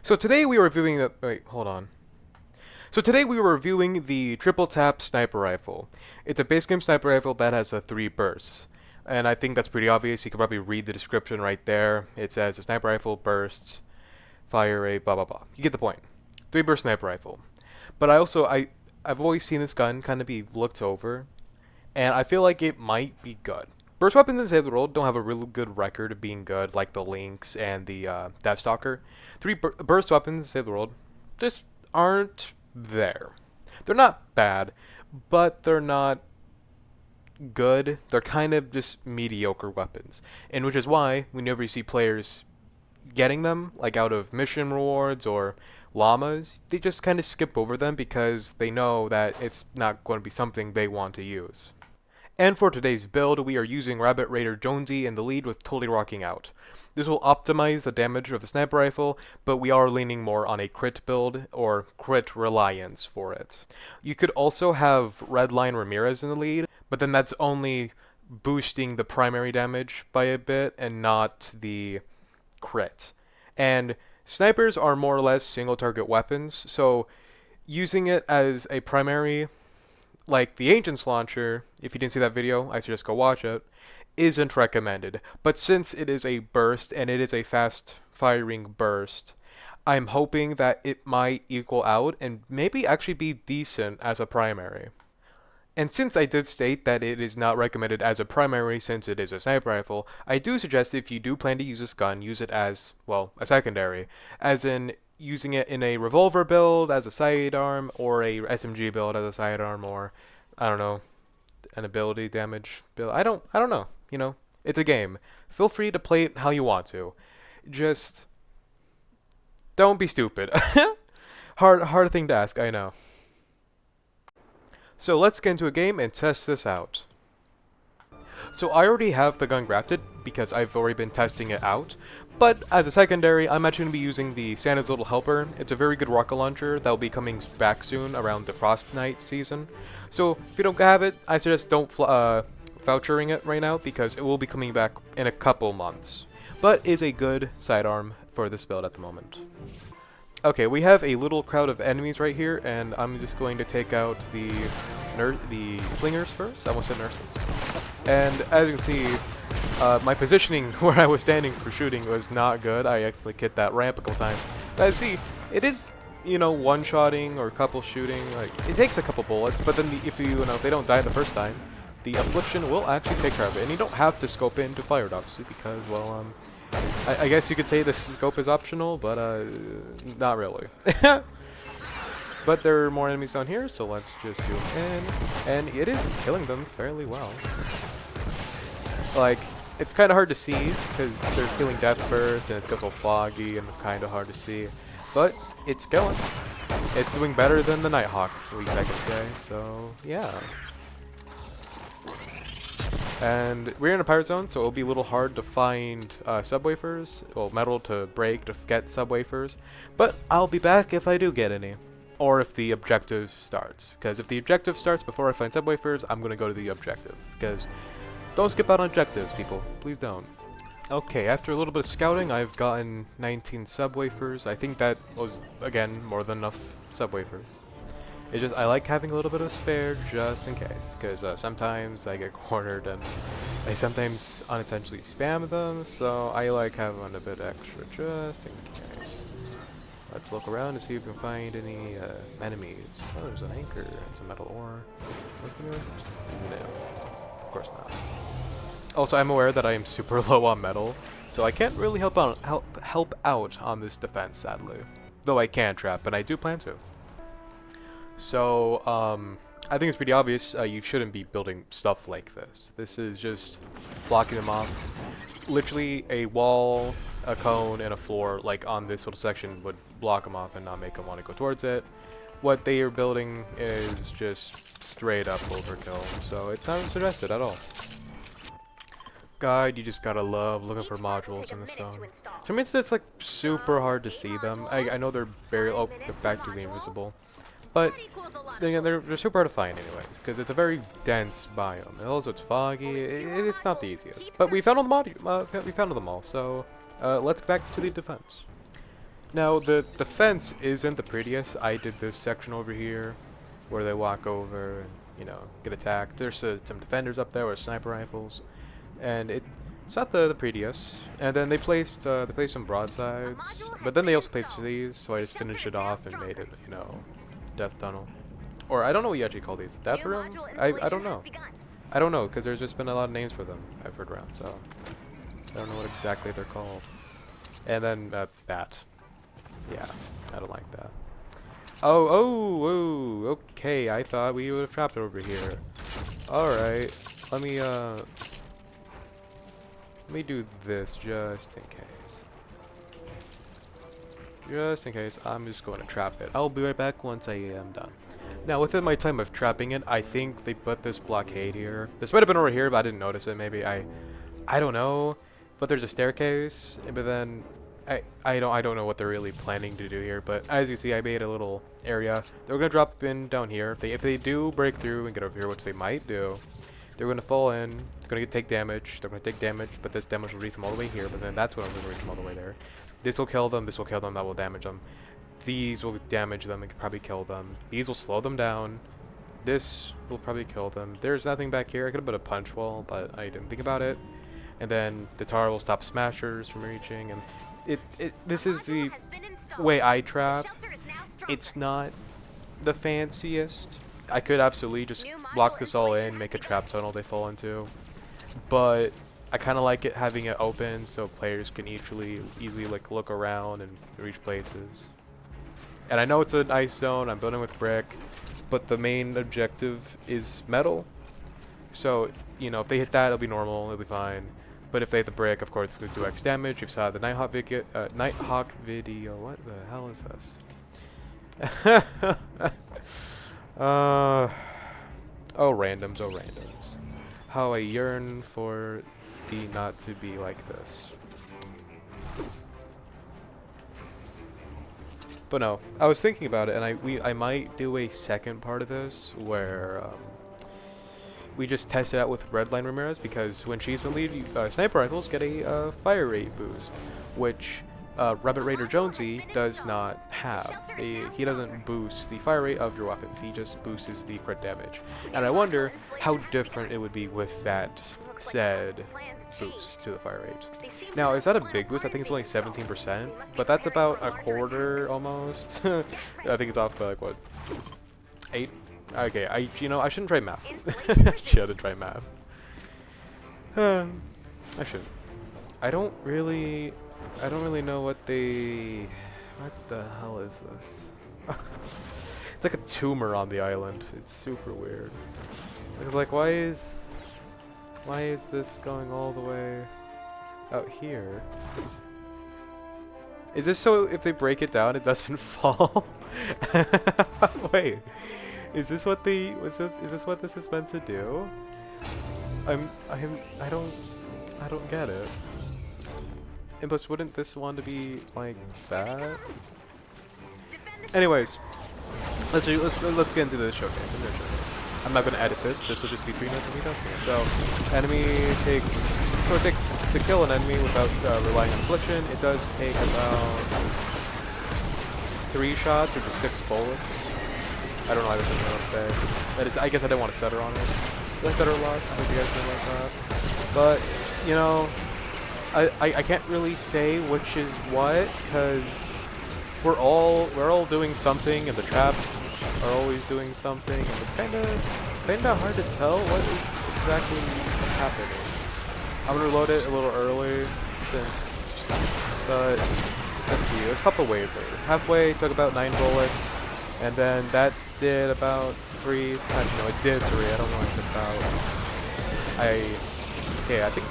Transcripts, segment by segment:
So today we were reviewing the wait, hold on. So today we were reviewing the triple tap sniper rifle. It's a base game sniper rifle that has a 3 bursts. And I think that's pretty obvious. You can probably read the description right there. It says a sniper rifle bursts, fire rate, blah blah blah. You get the point. 3 burst sniper rifle. But I've always seen this gun kind of be looked over, and I feel like it might be good. Burst weapons in Save the World don't have a really good record of being good, like the Lynx and the Deathstalker. Burst weapons in Save the World just aren't there. They're not bad, but they're not good. They're kind of just mediocre weapons, and which is why whenever you see players getting them, like out of mission rewards or llamas, they just kind of skip over them because they know that it's not going to be something they want to use. And for today's build, we are using Rabbit Raider Jonesy in the lead with Totally Rocking Out. This will optimize the damage of the sniper rifle, but we are leaning more on a crit build, or crit reliance for it. You could also have Redline Ramirez in the lead, but then that's only boosting the primary damage by a bit and not the crit. And snipers are more or less single target weapons, so using it as a primary, like the Ancients launcher, if you didn't see that video, I suggest go watch it, isn't recommended. But since it is a burst and it is a fast firing burst, I'm hoping that it might equal out and maybe actually be decent as a primary. And since I did state that it is not recommended as a primary since it is a sniper rifle, I do suggest if you do plan to use this gun, use it as, well, a secondary. As in, using it in a revolver build as a sidearm, or a SMG build as a sidearm, or, I don't know, an ability damage build. I don't know. You know, it's a game. Feel free to play it how you want to. Just don't be stupid. Hard thing to ask, I know. So let's get into a game and test this out. So I already have the gun grafted because I've already been testing it out, but as a secondary, I'm actually going to be using the Santa's Little Helper. It's a very good rocket launcher that will be coming back soon around the Fortnite season. So if you don't have it, I suggest don't vouchering it right now because it will be coming back in a couple months, but is a good sidearm for this build at the moment. Okay, we have a little crowd of enemies right here, and I'm just going to take out the flingers first. I almost said nurses. And as you can see, my positioning where I was standing for shooting was not good. I accidentally hit that ramp a couple times. But as you see, it is, you know, one-shotting or couple shooting. Like, it takes a couple bullets, but then if they don't die the first time, the affliction will actually take care of it. And you don't have to scope in to fire it, obviously, because, well, I guess you could say the scope is optional, but not really. But there are more enemies down here, so let's just zoom in. And it is killing them fairly well. Like, it's kind of hard to see because they're stealing death bursts and it gets all foggy and kind of hard to see. But it's killing. It's doing better than the Nighthawk, at least I can say. So, yeah. And we're in a pirate zone, so it'll be a little hard to find subwoofers, well, metal to break to get subwoofers. But I'll be back if I do get any, or if the objective starts. Because if the objective starts before I find subwoofers, I'm gonna go to the objective. Because don't skip out on objectives, people. Please don't. Okay, after a little bit of scouting, I've gotten 19 subwoofers. I think that was, again, more than enough subwoofers. It's just, I like having a little bit of spare just in case, because sometimes I get cornered and I sometimes unintentionally spam them, so I like having a bit extra just in case. Let's look around to see if we can find any enemies. Oh, there's an anchor and some metal ore. No, of course not. Also, I'm aware that I am super low on metal, so I can't really help out on this defense, sadly. Though I can trap, and I do plan to. So, I think it's pretty obvious you shouldn't be building stuff like this. This is just blocking them off. Literally a wall, a cone, and a floor, like on this little section, would block them off and not make them want to go towards it. What they are building is just straight up overkill, so it's not suggested at all. God, you just gotta love looking for modules in this zone. So it means it's like super hard to see them. I know they're very, oh, they're back to the invisible. But they're super hard to find anyways, because it's a very dense biome. And also it's foggy. It's not the easiest. But we found all the we found them all. So let's get back to the defense. Now, the fence isn't the prettiest. I did this section over here where they walk over and, you know, get attacked. There's some defenders up there with sniper rifles, and it's not the prettiest. And then they placed some broadsides, but then they also placed these, so I just finished it off and made it, you know, death tunnel. Or I don't know what you actually call these. Death room? I don't know. I don't know, because there's just been a lot of names for them I've heard around, so I don't know what exactly they're called. And then that. Yeah, I don't like that. Oh, okay, I thought we would have trapped it over here. Alright, let me do this just in case. Just in case, I'm just going to trap it. I'll be right back once I am done. Now, within my time of trapping it, I think they put this blockade here. This might have been over here, but I didn't notice it. Maybe I don't know. But there's a staircase, but then I don't know what they're really planning to do here. But as you see, I made a little area. They're gonna drop in down here. If they do break through and get over here, which they might do, they're gonna fall in. They're gonna take damage. They're gonna take damage, but this damage will reach them all the way here. But then that's when I'm gonna reach them all the way there. This will kill them. This will kill them. That will damage them. These will damage them and could probably kill them. These will slow them down. This will probably kill them. There's nothing back here. I could have put a punch wall, but I didn't think about it. And then the tar will stop smashers from reaching. And this is the way I trap. It's not the fanciest. I could absolutely just block this all in, make a trap tunnel they fall into. But I kind of like it having it open so players can easily like look around and reach places. And I know it's an ice zone, I'm building with brick, but the main objective is metal. So, you know, if they hit that, it'll be normal, it'll be fine. But if they hit the brick, of course, it's going to do X damage. You saw the Nighthawk video. What the hell is this? Oh, randoms, oh, randoms. How I yearn for the not to be like this. But no, I was thinking about it, and I might do a second part of this where we just test it out with Redline Ramirez, because when she's in lead, sniper rifles get a fire rate boost, which Rabbit Raider Jonesy does not have. He doesn't boost the fire rate of your weapons, he just boosts the crit damage. And I wonder how different it would be with that said boost to the fire rate. Now, is that a big boost? I think it's only 17%, but that's about a quarter almost. I think it's off by like, what, 8? Okay, I shouldn't try math. I shouldn't try math. I shouldn't. I don't really know what the hell is this? It's like a tumor on the island. It's super weird. It's like, why is this going all the way out here? Is this so if they break it down it doesn't fall? Wait. Is this what is this what this is meant to do? I don't get it. And plus, wouldn't this one to be like that? Anyways, let's get into the showcase. I'm not gonna edit this. This will just be 3 minutes of me testing it. So, it takes to kill an enemy without relying on affliction. It does take about 3 shots or just 6 bullets. I don't know what to say. That is, I guess I didn't want to set her on it. Did I set her a lot? I think you guys didn't like that. But, you know, I can't really say which is what, because we're all doing something, and the traps are always doing something, and it's kinda hard to tell what is exactly happening. I'm gonna reload it a little early, but let's see, let's pop a wave there. Halfway took about 9 bullets. And then that did about 3. Actually, no, it did 3. I don't know what it took about. I think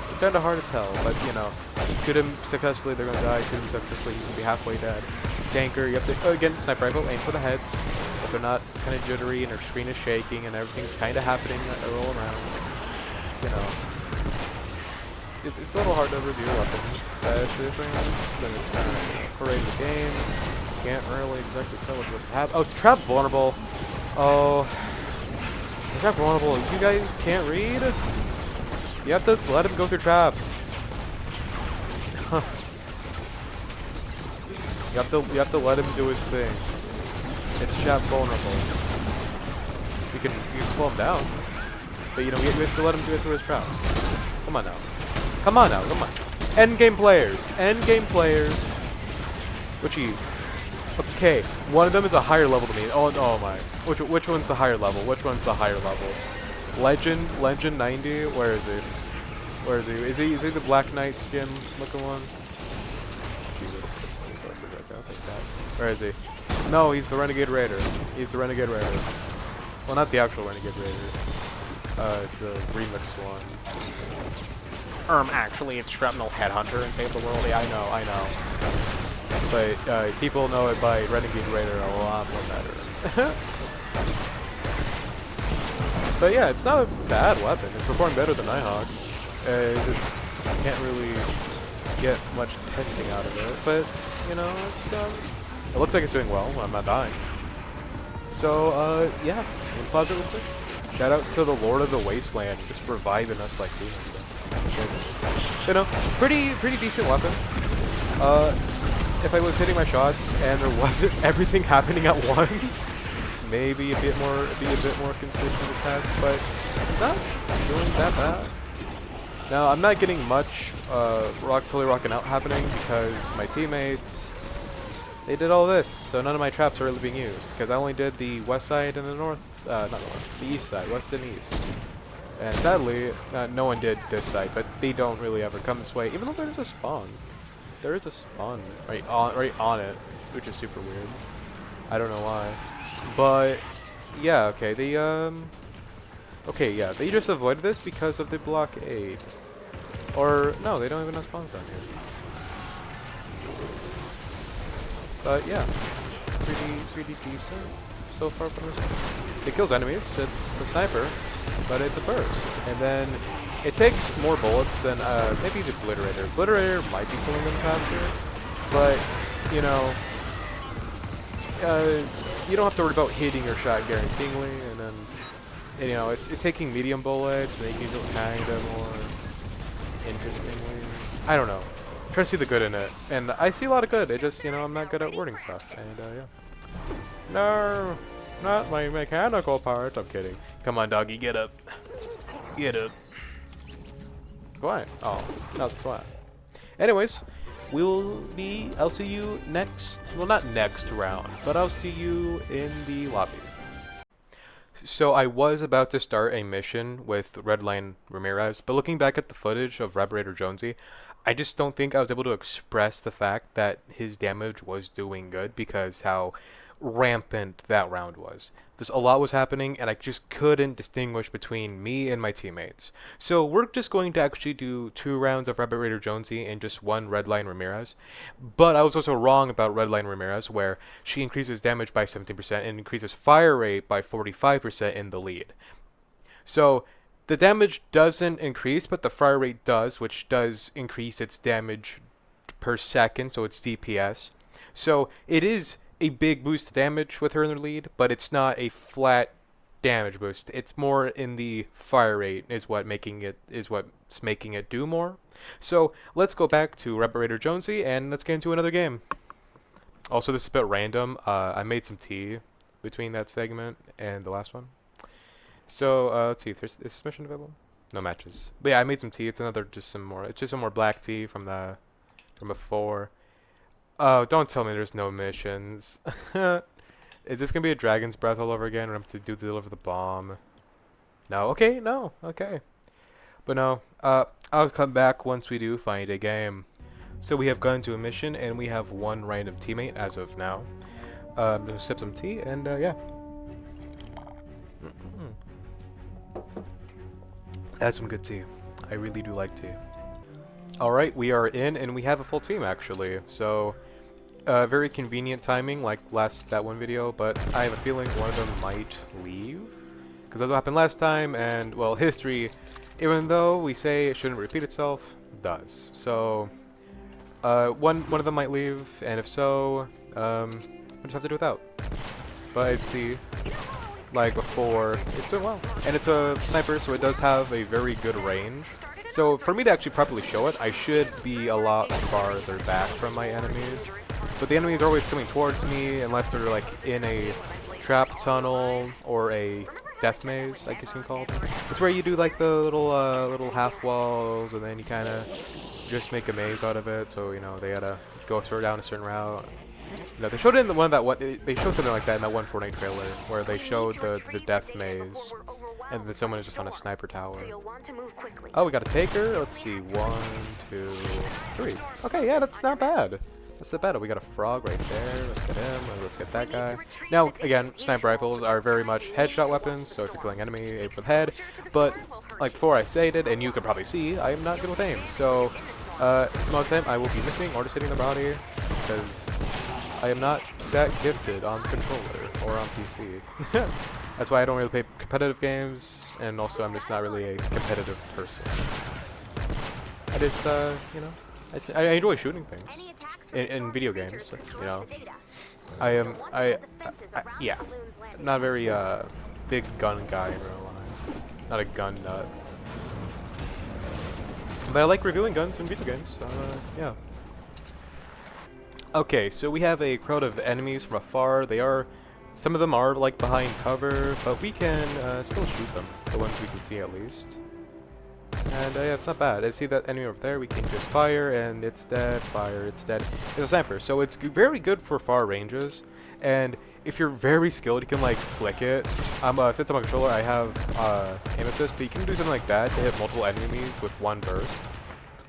it's kind of hard to tell, but you know, shoot him successfully, they're gonna die. Shoot him successfully, he's gonna be halfway dead. Tanker, you have to again sniper rifle, aim for the heads. If they're not kind of jittery and their screen is shaking and everything's kind of happening all around, you know, it's a little hard to review weapons. Then it's kind of parade the game. Can't really exactly tell what's happening. Oh, it's trap vulnerable. Oh, it's trap vulnerable. You guys can't read? You have to let him go through traps. You have to let him do his thing. It's chat vulnerable. You can slow him down, but you know, you have to let him do it through his traps. Come on now. Come on now, come on. Endgame players. Endgame players. Okay, one of them is a higher level than me. Oh my. Which one's the higher level? Which one's the higher level? Legend 90? Where is he? Where is he? Is he the Black Knight skin looking one? Where is he? No, he's the Renegade Raider. He's the Renegade Raider. Well, not the actual Renegade Raider. It's a remix one. Actually, it's Shrapnel Headhunter and Save the World. Yeah, I know. But people know it by Renegade Raider a lot more better. But yeah, it's not a bad weapon. It's performing better than Nighthawk. Just can't really get much testing out of it. But you know, it looks like it's doing well. I'm not dying. So yeah, pause it real quick. Shout out to the Lord of the Wasteland, just reviving us like this. You know, pretty decent weapon. If I was hitting my shots and there wasn't everything happening at once, maybe be a bit more consistent to test, but it's not doing that bad. Now I'm not getting much totally rocking out happening because my teammates, they did all this, so none of my traps are really being used because I only did the west side and the north, not north, the east side, west and east. And sadly, no one did this side, but they don't really ever come this way, even though there's a spawn. There is a spawn right on it, which is super weird. I don't know why, but yeah, okay. They they just avoided this because of the blockade, or no, they don't even have spawns down here. But yeah, pretty decent so far from this. It kills enemies. It's a sniper, but it's a burst, and then it takes more bullets than maybe the Obliterator. Obliterator might be killing them faster, but you know, you don't have to worry about hitting your shot guaranteeingly, and then you know it's taking medium bullets, and you can do it kind of more interestingly. I don't know. Try to see the good in it, and I see a lot of good. It just, you know, I'm not good at wording stuff, and yeah. No, not my mechanical part. I'm kidding. Come on, doggy, get up. Get up. Quiet. Oh, that's quiet. Anyways, I'll see you next, well, not next round, but I'll see you in the lobby. So I was about to start a mission with Redline Ramirez, but looking back at the footage of Rabberator Jonesy, I just don't think I was able to express the fact that his damage was doing good because how rampant that round was. A lot was happening and I just couldn't distinguish between me and my teammates. So we're just going to actually do 2 rounds of Rabberator Jonesy and just 1 Redline Ramirez. But I was also wrong about Redline Ramirez, where she increases damage by 17% and increases fire rate by 45% in the lead. So the damage doesn't increase, but the fire rate does, which does increase its damage per second, so it's DPS. So it is a big boost to damage with her in the lead, but it's not a flat damage boost. It's more in the fire rate is what's making it do more. So let's go back to Rabberator Jonesy and let's get into another game. Also, this is a bit random. I made some tea between that segment and the last one. So let's see if is this mission available? No matches. But yeah, I made some tea. It's some more black tea from before. Oh, don't tell me there's no missions. Is this gonna be a Dragon's Breath all over again, or I'm to deliver the bomb? No. Okay. No. Okay. But no. I'll come back once we do find a game. So we have gone to a mission, and we have 1 random teammate as of now. I'm gonna sip some tea, and yeah. That's some good tea. I really do like tea. Alright, we are in, and we have a full team actually. So, very convenient timing, like that one video, but I have a feeling one of them might leave. Because that's what happened last time, and, well, history, even though we say it shouldn't repeat itself, does. So, one of them might leave, and if so, we'll just have to do without. But I see, like before, it's doing well. And it's a sniper, so it does have a very good range. So for me to actually properly show it, I should be a lot farther back from my enemies. but the enemies are always coming towards me unless they're like in a trap tunnel or a death maze, I guess you can call it. It's where you do like the little half walls, and then you kind of just make a maze out of it. So you know they gotta go down a certain route. No, they showed it in the one they showed something like that in that one Fortnite trailer where they showed the death maze, and then someone is just on a sniper tower. Oh, we got a taker. Let's see, 1, 2, 3. Okay, yeah, that's not bad. That's not bad. We got a frog right there. Let's get him. Let's get that guy. Now, again, sniper rifles are very much headshot weapons, so if you're killing enemy, aim with head. But like before I stated, and you can probably see, I am not good with aim. So most of the time I will be missing or just hitting the body because I am not that gifted on the controller or on PC. That's why I don't really play competitive games, and also I'm just not really a competitive person. I just, you know, I enjoy shooting things in video games. You know, yeah, not a very big gun guy in real life. Not a gun nut, but I like reviewing guns in video games. Yeah. Okay, so we have a crowd of enemies from afar. Some of them are like behind cover, but we can still shoot them. The ones we can see at least. And yeah, it's not bad. I see that enemy over there. We can just fire, and it's dead. Fire, it's dead. It's a sniper, so it's very good for far ranges. And if you're very skilled, you can like flick it. Since I'm on controller, I have aim assist, but you can do something like that to hit multiple enemies with one burst.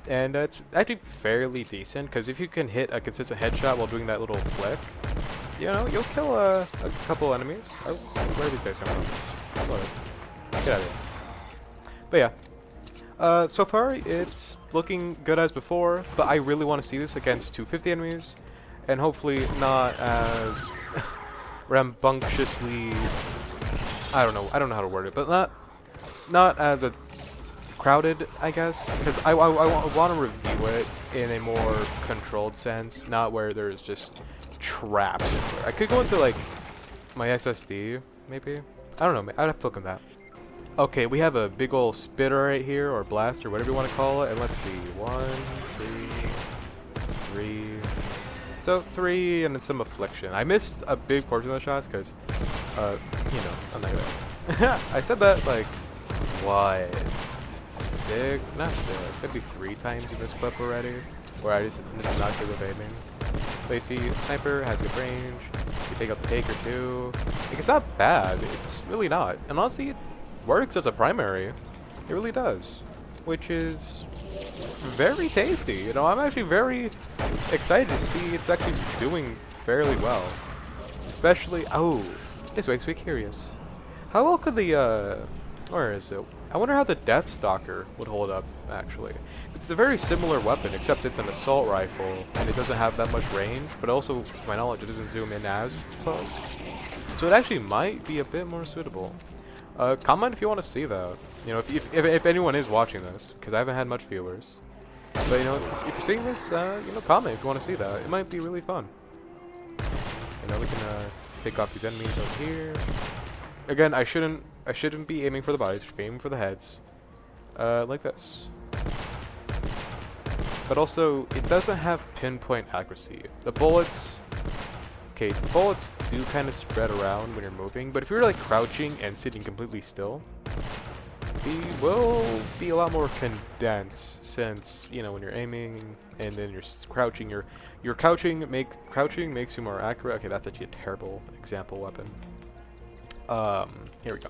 And it's actually fairly decent, because if you can hit a consistent headshot while doing that little flick, you know, you'll kill a couple enemies. Oh, where are these guys coming from? Get out of here. But yeah, so far it's looking good as before, but I really want to see this against 250 enemies, and hopefully not as rambunctiously, I don't know how to word it, but not as a crowded, I guess, because I want to review it in a more controlled sense, not where there's just traps everywhere. I could go into like my SSD, maybe. I don't know. I'd have to look at that. Okay, we have a big ol' spitter right here, or blast, or whatever you want to call it, and let's see, 1, 3. So 3, and then some affliction. I missed a big portion of the shots because, you know, I'm not gonna. I said that like what? Not 6, maybe 3 times in this clip already, where I just not good with aiming. But you see, sniper has good range. You take out the taker too. Like, it's not bad. It's really not. And honestly, it works as a primary. It really does, which is very tasty. You know, I'm actually very excited to see it's actually doing fairly well. Especially, oh, this makes me curious. How well could the where is it? I wonder how the Death Stalker would hold up, actually. It's a very similar weapon, except it's an assault rifle, and it doesn't have that much range, but also, to my knowledge, it doesn't zoom in as close. So it actually might be a bit more suitable. Comment if you want to see that. You know, if anyone is watching this, because I haven't had much viewers. But, you know, if you're seeing this, you know, comment if you want to see that. It might be really fun. You know, we can pick off these enemies over here. Again, I shouldn't be aiming for the bodies. I should be aiming for the heads, like this. But also, it doesn't have pinpoint accuracy. The bullets, okay, the bullets do kind of spread around when you're moving. But if you're like crouching and sitting completely still, they will be a lot more condensed. Since you know when you're aiming and then you're crouching, your crouching makes you more accurate. Okay, that's actually a terrible example weapon. Here we go.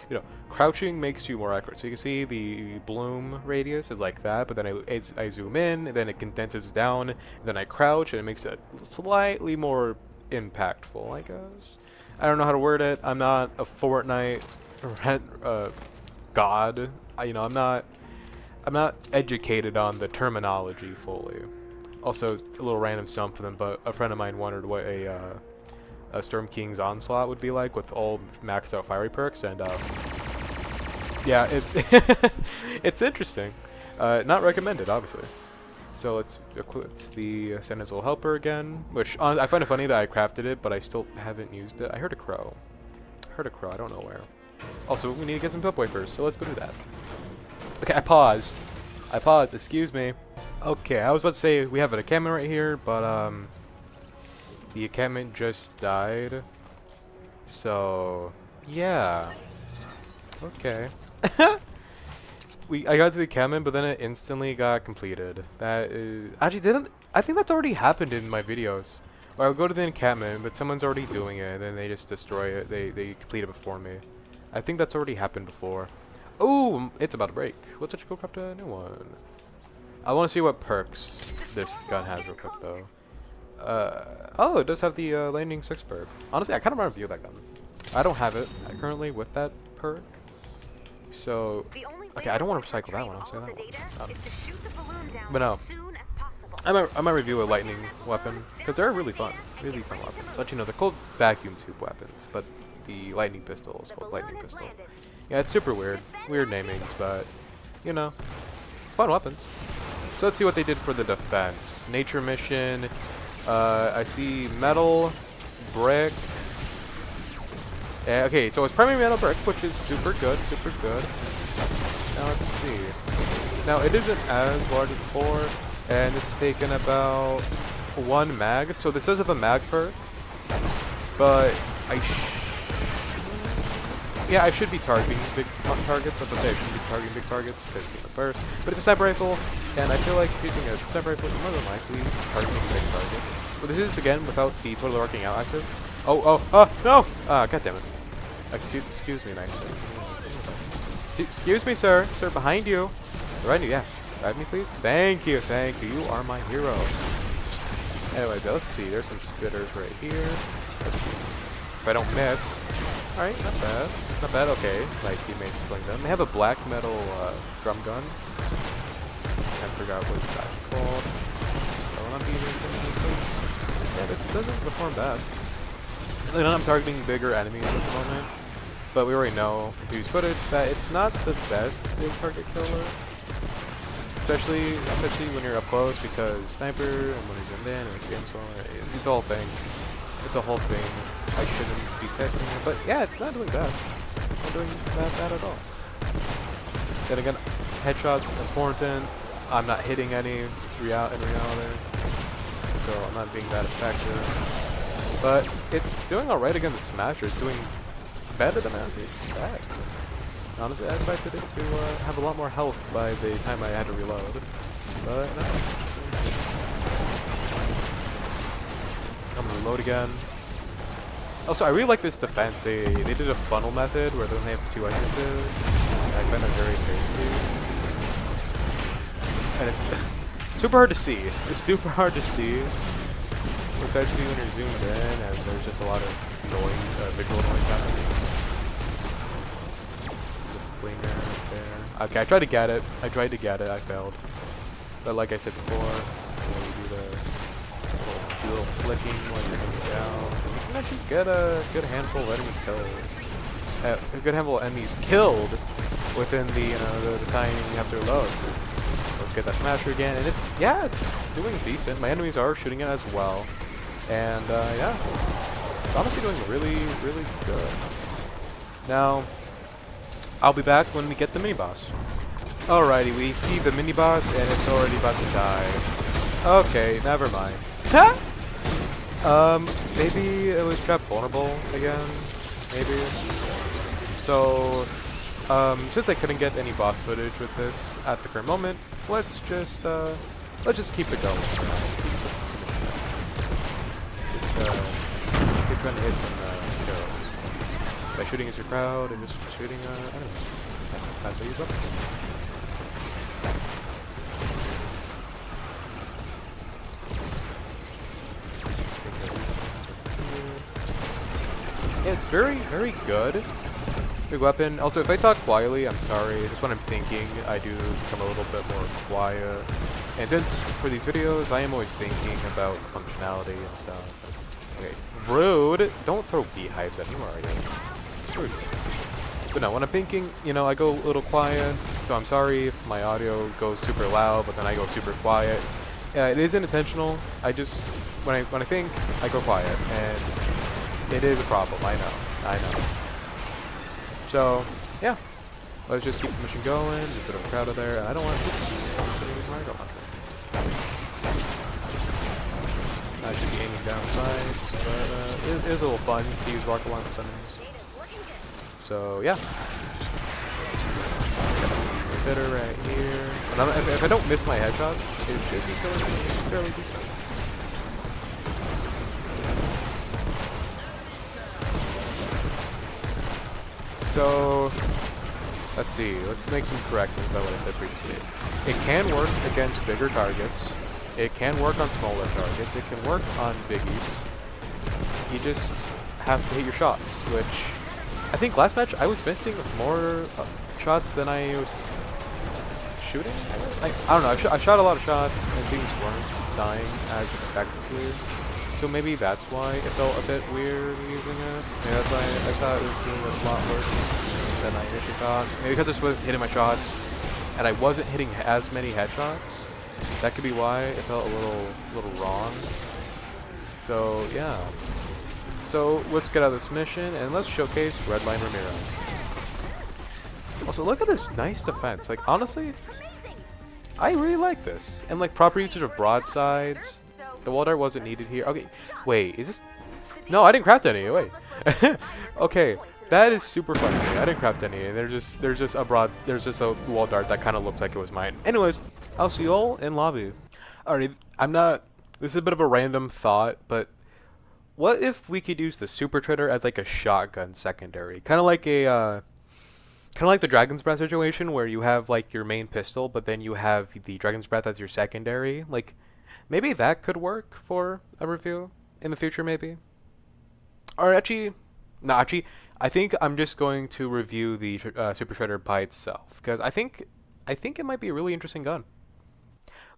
You know, crouching makes you more accurate. So you can see the bloom radius is like that, but then I zoom in, then it condenses down, then I crouch, and it makes it slightly more impactful, I guess. I don't know how to word it. I'm not a Fortnite god. You know, I'm not educated on the terminology fully. Also, a little random something, but a friend of mine wondered what a Storm King's Onslaught would be like with all maxed out fiery perks, and yeah, it's it's interesting. Not recommended, obviously. So let's equip the Sentinel Helper again, which I find it funny that I crafted it, but I still haven't used it. I heard a crow. I don't know where. Also, we need to get some pip wafers, so let's go do that. Okay, I paused. Excuse me. Okay, I was about to say we have a camera right here, but The encampment just died. So, yeah. Okay. I got to the encampment, but then it instantly got completed. That is... Actually, didn't... I think that's already happened in my videos. Where I'll go to the encampment, but someone's already doing it, and then they just destroy it. They complete it before me. I think that's already happened before. Oh, it's about to break. Let's just go craft a new one. I want to see what perks this gun has real quick, though. Oh, it does have the landing 6 perk. Honestly, I kind of want to review that gun. I don't have it currently with that perk. So, okay, I don't want to recycle that one. I'll say that one. But no, I might review a lightning weapon because they're really fun weapons. Actually, no, they're called vacuum tube weapons, but the lightning pistol is called lightning pistol. Yeah, it's super weird namings, but you know, fun weapons. So let's see what they did for the defense. Nature mission. I see metal, brick. Okay, so it's primary metal brick, which is super good, super good. Now let's see. Now it isn't as large as before, and this is taking about 1 mag. So this does have a mag perk, but I should be targeting big targets. That's what I say, I shouldn't be targeting big targets because it's the burst. But it's a sniper rifle, and I feel like using a sniper rifle is more than likely targeting big targets. But this is again without the totally working out active. Oh, no! God damn it. Excuse me, nice sir. Excuse me, sir. Sir, behind you. Behind you, yeah. Grab me, please. Thank you. You are my hero. Anyways, let's see. There's some spitters right here. Let's see. If I don't miss. Alright, not bad. Not bad, okay. My teammates playing them. They have a black metal drum gun. I forgot what it's actually called. So I'm yeah, this doesn't perform bad. I'm targeting bigger enemies at the moment, but we already know from previous footage that it's not the best big target killer, especially when you're up close, because sniper and when you're zoomed in and it's game slow, it's a whole thing. It's a whole thing. I shouldn't be testing it, but yeah, it's not doing bad. It's not doing that bad at all. Then again, headshots important. I'm not hitting any in reality, so I'm not being that effective. But it's doing alright against the Smasher. It's doing better than I expected. Honestly, I expected it to have a lot more health by the time I had to reload. But no. I'm gonna reload again. Also, I really like this defense. They did a funnel method where they only have 2 entrances. I find that very tasty. And it's super hard to see. It's super hard to see. Especially when you're zoomed in, as there's just a lot of noise, visual noise happening. There's a flinger right there. Okay, I tried to get it. I failed. But like I said before, you do the little flicking while you're hanging down. You can actually get a good handful of enemies killed. A good handful of enemies killed within the time you have to reload. Let's get that smasher again, and it's doing decent. My enemies are shooting it as well. And yeah, it's honestly doing really, really good. Now, I'll be back when we get the mini-boss. Alrighty, we see the mini-boss and it's already about to die. Okay, never mind. Maybe it was trapped vulnerable again, maybe. So, since I couldn't get any boss footage with this at the current moment, let's just keep it going. Keep trying to hit some kills by shooting at your crowd and just shooting enemies. That's how you use up. Yeah, it's very, very good. Big weapon. Also, if I talk quietly, I'm sorry. Just when I'm thinking, I do become a little bit more quiet. And since for these videos, I am always thinking about functionality and stuff. Okay, rude. Don't throw beehives at me, Mario. It's rude. But no, when I'm thinking, I go a little quiet. So I'm sorry if my audio goes super loud, but then I go super quiet. Yeah, it isn't intentional. I just when I think, I go quiet, and it is a problem. I know. So yeah, let's just keep the mission going. There's a bit of a crowd out there. I don't want to. I should be aiming down sights, but it is a little fun to use rocket launchers on enemies. So yeah. Spitter right here. And if I don't miss my headshots, it should be killing me fairly decent. So let's see. Let's make some corrections about what I said previously. It can work against bigger targets. It can work on smaller targets. It can work on biggies. You just have to hit your shots, which I think last match I was missing more shots than I was shooting. I don't know. I shot a lot of shots and things weren't dying as expected. So maybe that's why it felt a bit weird using it. Maybe that's why I thought it was doing a lot worse than I initially thought. Maybe because I was hitting my shots and I wasn't hitting as many headshots. That could be why it felt a little wrong. So yeah. So let's get out of this mission and let's showcase Redline Ramirez. Also, look at this nice defense. Like honestly, I really like this. And like proper usage of broadsides. The wall dart wasn't needed here. Okay, wait, is this? No, I didn't craft any. Wait. Okay, that is super funny. I didn't craft any. There's just a wall dart that kind of looks like it was mine. Anyways, I'll see you all in lobby. Alright, this is a bit of a random thought, but what if we could use the super trader as like a shotgun secondary, kind of like the Dragon's Breath situation where you have like your main pistol, but then you have the Dragon's Breath as your secondary, like. Maybe that could work for a review in the future, maybe. Or actually, I think I'm just going to review the Super Shredder by itself because I think it might be a really interesting gun.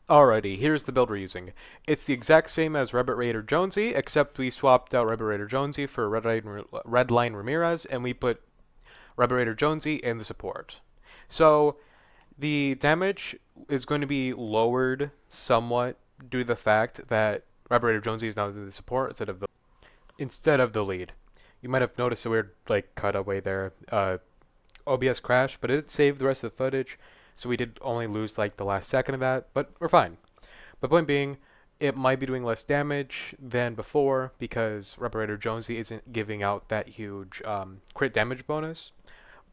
Alrighty, here's the build we're using. It's the exact same as Rabbit Raider Jonesy, except we swapped out Rabbit Raider Jonesy for Redline Ramirez, and we put Rabbit Raider Jonesy in the support. So the damage is going to be lowered somewhat due to the fact that Rabbit Raider Jonesy is now in the support instead of the lead. You might have noticed a weird like cutaway there. OBS crashed, but it saved the rest of the footage, so we did only lose like the last second of that, but we're fine. But point being, it might be doing less damage than before because Rabbit Raider Jonesy isn't giving out that huge crit damage bonus,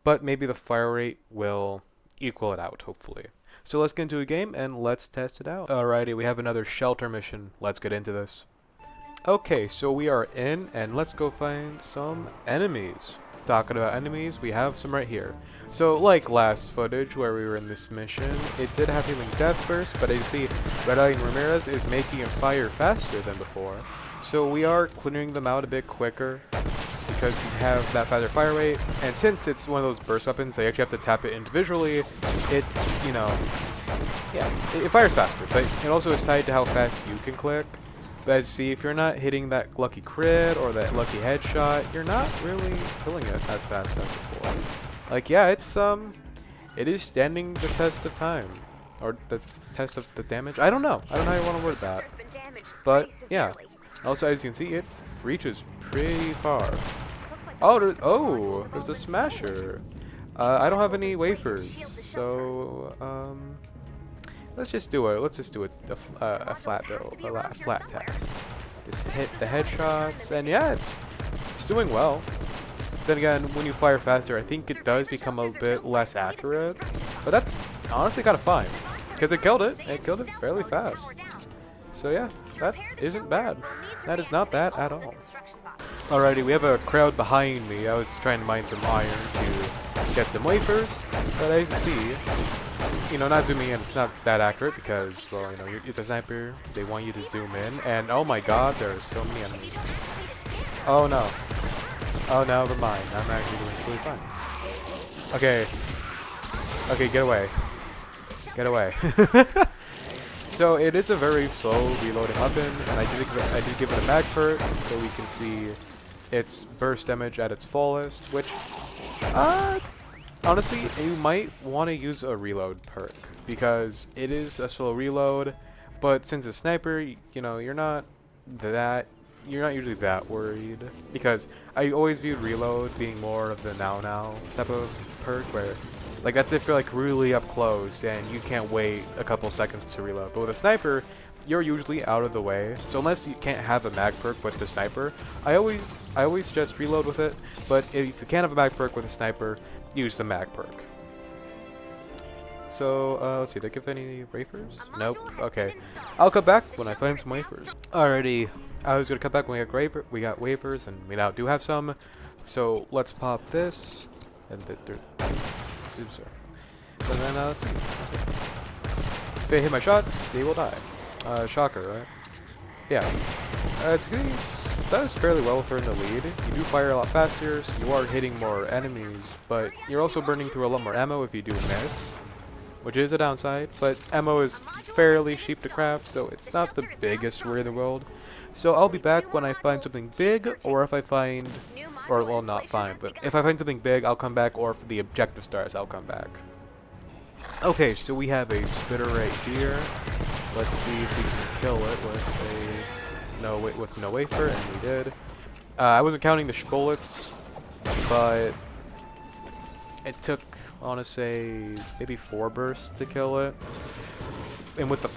but maybe the fire rate will equal it out, hopefully. So let's get into a game and let's test it out. Alrighty, we have another shelter mission. Let's get into this. Okay, so we are in and let's go find some enemies. Talking about enemies, we have some right here. So like last footage where we were in this mission, it did have healing death burst, but as you see, Redline Ramirez is making it fire faster than before. So we are clearing them out a bit quicker because you have that faster fire rate, and since it's one of those burst weapons, they actually have to tap it individually. It fires faster, but it also is tied to how fast you can click. But as you see, if you're not hitting that lucky crit or that lucky headshot, you're not really killing it as fast as before. Like yeah, it is standing the test of time, or the test of the damage. I don't know how you want to word that, but yeah. Also, as you can see, it reaches pretty far. Oh, there's a smasher. I don't have any wafers, so let's just do a flat build, a flat test. Just hit the headshots, and yeah, it's doing well. Then again, when you fire faster, I think it does become a bit less accurate, but that's honestly kind of fine because it killed it. It killed it fairly fast. So yeah, that isn't bad. That is not bad at all. Alrighty, we have a crowd behind me. I was trying to mine some iron to get some wafers, but as you see, not zooming in, it's not that accurate because, well, it's a sniper. They want you to zoom in, and oh my god, there are so many enemies. Oh no. Oh no, never mind. I'm actually doing really fine. Okay. Okay, get away. Get away. So it is a very slow reloading weapon, and I did give it a mag perk so we can see its burst damage at its fullest, which honestly you might want to use a reload perk because it is a slow reload, but since it's sniper, you're not usually that worried because I always viewed reload being more of the now type of perk where like that's if you're like really up close and you can't wait a couple seconds to reload. But with a sniper, you're usually out of the way. So unless you can't have a mag perk with the sniper, I always suggest reload with it. But if you can't have a mag perk with a sniper, use the mag perk. So let's see, did I give any wafers? Nope. Okay, I'll come back when I find some wafers. Alrighty, I was gonna come back when we got wafers, and we now do have some. So let's pop this, and oops, sorry. And then let's see. If they hit my shots, they will die. Shocker, right? Yeah. That is fairly well if they're in the lead. You do fire a lot faster, so you are hitting more enemies, but you're also burning through a lot more ammo if you do miss, which is a downside, but ammo is fairly cheap to craft, so it's not the biggest worry in the world. So I'll be back when I find something big, or if I find, or well, not find, but if I find something big, I'll come back, or for the objective stars, I'll come back. Okay, so we have a spitter right here. Let's see if we can kill it with no wafer, and we did. I wasn't counting the bullets, but it took, I want to say, maybe 4 bursts to kill it. And with the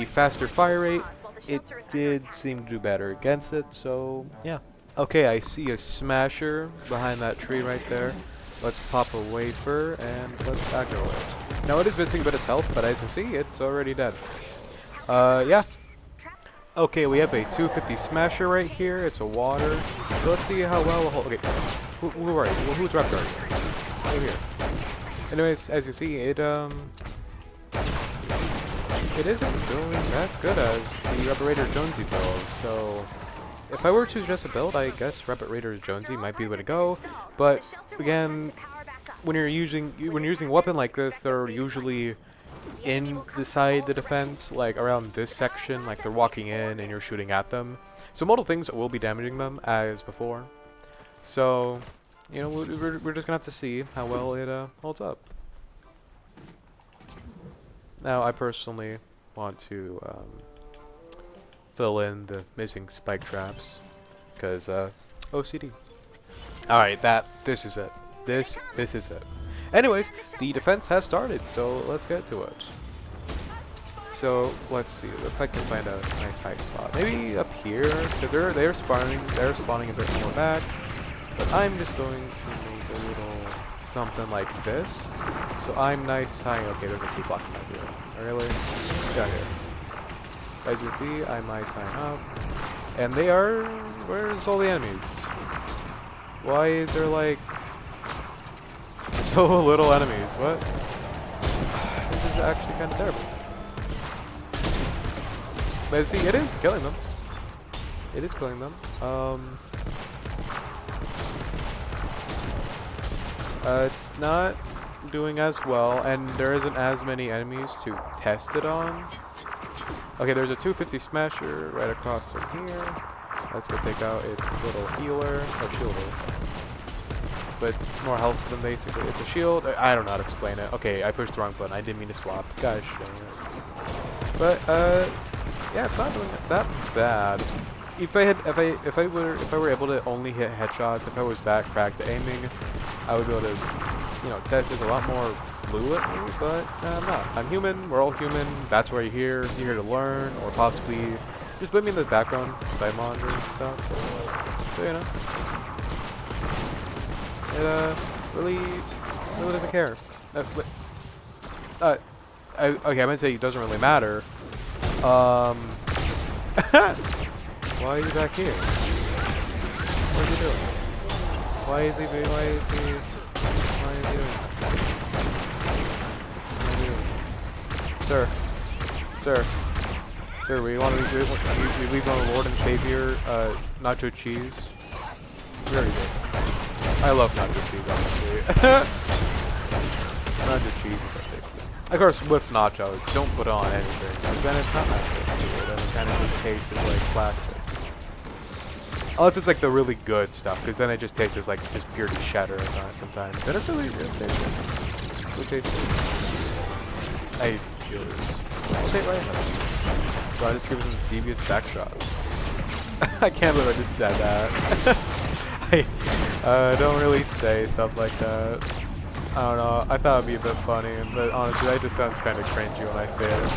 faster fire rate, it did seem to do better against it. So yeah. Okay, I see a smasher behind that tree right there. Let's pop a wafer and let's aggro it. Now it is missing a bit of health, but as you see, it's already dead. Yeah. Okay, we have a 250 smasher right here. It's a water. So let's see how well we'll hold. Okay, who are you? Who's rep are you? Right here. Anyways, as you see, it isn't doing that good as the Reparator Jonesy build. So if I were to suggest a build, I guess Reparator Jonesy might be the way to go. But again, when you're using a weapon like this, they're usually inside the defense, like around this section, like they're walking in and you're shooting at them. So multiple things will be damaging them as before. So, you know, we're just gonna have to see how well it holds up. Now, I personally want to fill in the missing spike traps because OCD. All right, this is it. This is it. Anyways, the defense has started, so let's get to it. So let's see if I can find a nice high spot. Maybe up here, because they're spawning a bit more back. But I'm just going to make a little something like this. So I'm nice high. Okay, there's a key blocking my view. Really? Got here. As you can see, I'm nice high up, and they are. Where's all the enemies? Why is there like so little enemies? What? This is actually kind of terrible. But see, it is killing them. It is killing them. It's not doing as well, and there isn't as many enemies to test it on. Okay, there's a 250 smasher right across from here. Let's go take out its little healer, or shielder. But it's more health than basically. It's a shield. I don't know how to explain it. Okay, I pushed the wrong button. I didn't mean to swap. Gosh dang it. But yeah, it's not doing that bad. If I were able to only hit headshots, if I was that cracked at aiming, I would be able to, you know, test it a lot more fluently. But I'm not. I'm human. We're all human. That's why you're here. You're here to learn, or possibly just put me in the background, side monitor and stuff. So you know. It really doesn't care. Okay, I might say it doesn't really matter. Why are you back here? What are you doing? Why is he doing this? Sir, we want to leave on Lord and Savior, nacho cheese. We already did. I love nacho cheese, honestly. Nacho cheese is a big thing. Of course, with nachos, don't put on anything, because then it's not nacho. Then it kind of just tastes like plastic. Unless it's like the really good stuff, because then it just tastes like just pure cheddar sometimes. Then it's really good. Really tasty. I I'll say it right now. So I just give them devious backshots. I can't believe I just said that. I don't really say stuff like that. I don't know. I thought it'd be a bit funny, but honestly, that just sounds kind of cringy when I say it.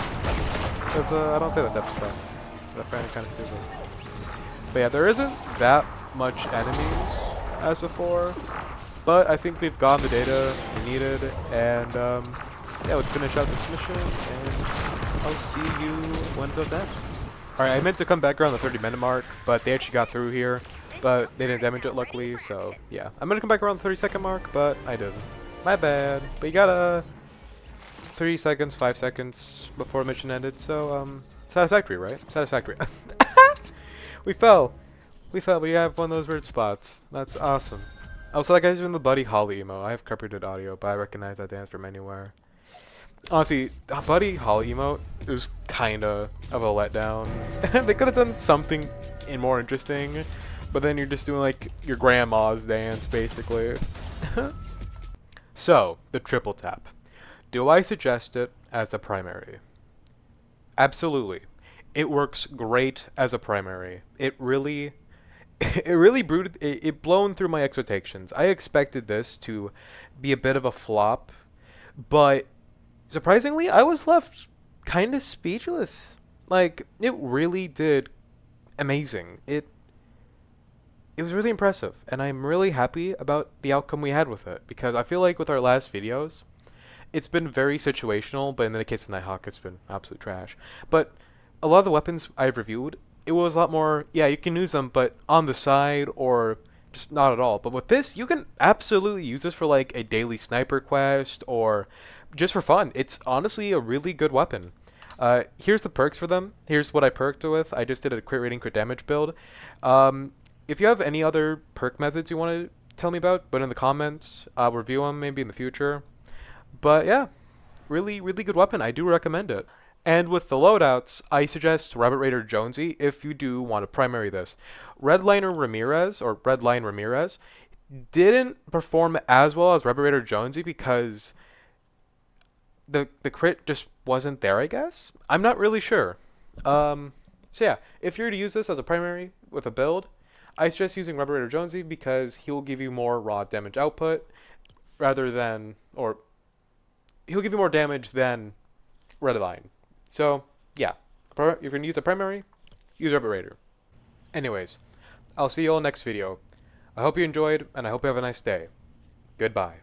Because I don't say that type of stuff. I find it kind of stupid. But yeah, there isn't that much enemies as before, but I think we've gotten the data we needed, and yeah, let's finish out this mission, and I'll see you when it's done. Alright, I meant to come back around the 30-minute mark, but they actually got through here, but they didn't damage it luckily, so yeah. I'm gonna come back around the 30-second mark, but I didn't. My bad. But you got 3 seconds, 5 seconds before the mission ended, so satisfactory, right? Satisfactory. We fell. We fell. We have one of those weird spots. That's awesome. Also, that guy's doing the Buddy Holly emo. I have corrupted audio, but I recognize that dance from anywhere. Honestly, Buddy Holly emote is kinda of a letdown. They could have done something more interesting, but then you're just doing like your grandma's dance, basically. So, the triple tap. Do I suggest it as the primary? Absolutely. It works great as a primary. It really it blown through my expectations. I expected this to be a bit of a flop, but surprisingly, I was left kind of speechless. Like, it really did amazing. It was really impressive, and I'm really happy about the outcome we had with it, because I feel like with our last videos, it's been very situational, but in the case of Nighthawk, it's been absolute trash. But a lot of the weapons I've reviewed, it was a lot more, yeah, you can use them, but on the side or just not at all. But with this, you can absolutely use this for like a daily sniper quest or just for fun. It's honestly a really good weapon. Here's the perks for them. Here's what I perked it with. I just did a crit rating, crit damage build. If you have any other perk methods you want to tell me about, put in the comments. I'll review them maybe in the future. But yeah, really, really good weapon. I do recommend it. And with the loadouts, I suggest Rabbit Raider Jonesy if you do want to primary this. Redline Ramirez didn't perform as well as Rabbit Raider Jonesy because the crit just wasn't there, I guess? I'm not really sure. So yeah, if you're to use this as a primary with a build, I suggest using Rabbit Raider Jonesy because he'll give you more raw damage output rather than, or he'll give you more damage than Redline. So, yeah. If you're going to use a primary, use Rabbit Raider. Anyways, I'll see you all next video. I hope you enjoyed, and I hope you have a nice day. Goodbye.